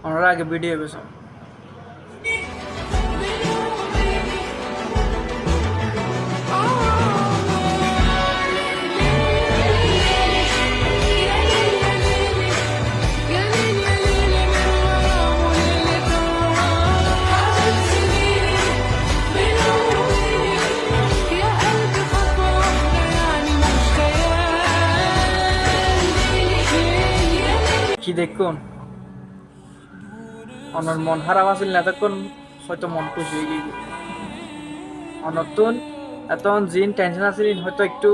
ওনারা আগে ভিডিও পেছ কি দেখুন অনর মন খারাপ আছিল না তখন হয়তো মন খুশি হয়ে গিয়ে অনতুন এত জিন টেনশন আছিল হয়তো একটু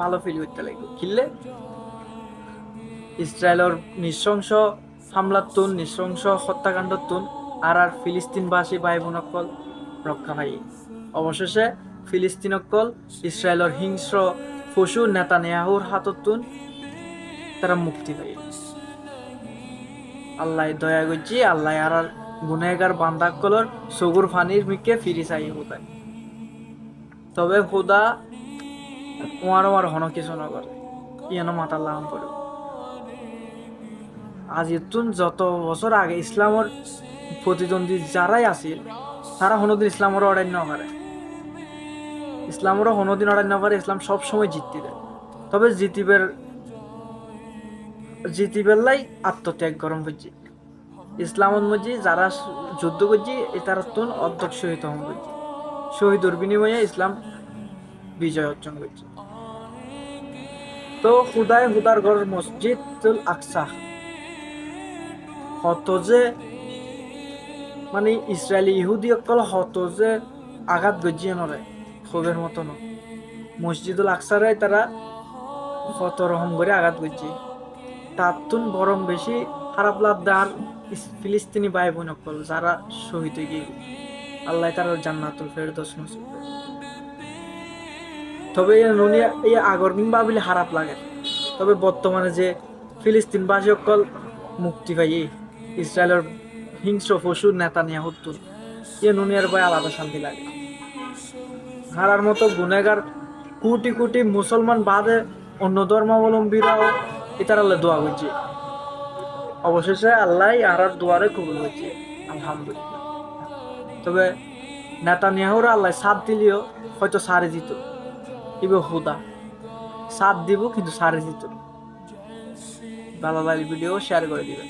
ভালো ফিল করতে লাগবে কিনলে ইসরায়েলের নৃশংস হামলার তুন নৃশংস হত্যাকাণ্ডর তুন আর ফিলিস্তিনবাসী ভাই বোনকল রক্ষা পাই অবশেষে ফিলিস্তিনকল ইসরায়েলের হিংস্র পশু নেতানিয়াহুর হাতত তুন তারা মুক্তি পাই আল্লাহ দয়া করছি আল্লাহ আর গুনেগার বান্দাকলর সগুর ফানির মিকে ফিরি চাই হুদায় তবে হুদা ওয়ার হন কিছু নগর ইয়ান মাথা লাগাম পড়ে আজ ইতুন যত বছর আগে ইসলামের প্রতিদ্বন্দ্বী যারাই আছিল তারা হনদিন ইসলামের অরণ্য করে ইসলামেরও হনদিন অরণ্য করে ইসলাম সবসময় জিততে দেয় তবে জিতিবেলাই আত্মত্যাগ গরম করছি ইসলামের মধ্যে যারা যুদ্ধ করছি তারা তুন অর্ধক শহীদ হন করছি শহীদুর বিনিময়ে ইসলাম বিজয় অর্জন করছে তো হুদার ঘর মসজিদুল আকসা হত যে মানে ইসরায়েলি ইহুদি অকল হত যে আঘাত গজিয়ে নরে ক্ষোভের মতন মসজিদুল আকসারে তারা কত রকম করে আঘাত গজিয়ে তার তুন বরং বেশি খারাপ লাভদার ফিলিস্তিনি ভাই বোন অকল যারা শহীদ হয়ে গিয়ে আল্লাহ তার জান্নাতুল ফেরদৌস নসিব তবে এই আগর দিন ভাবিলে খারাপ লাগে তবে বর্তমানে যে ফিলিস্তিনবাসী অকল মুক্তি পাই ইসরায়েলের হিংস্র পশুর নেতানিয়াহুর তুন নুনিয়ার ভাই আলাদা শান্তি লাগে হারার মতো গুনেগার কোটি কোটি মুসলমান বাদে অন্য ধর্মাবলম্বীরাও এটার আল্লাহ দোয়া করছে অবশেষে আল্লাহ আর দোয়ারে কবুল হয়েছে আলহামদুলিল্লাহ তবে নেতানিয়াহুর আল্লাহ সাথ দিলেও হয়তো সারে দিত ইবে হুদা সাথ দিব কিন্তু সারে দিত ভালো ভিডিও শেয়ার করে দিবেন।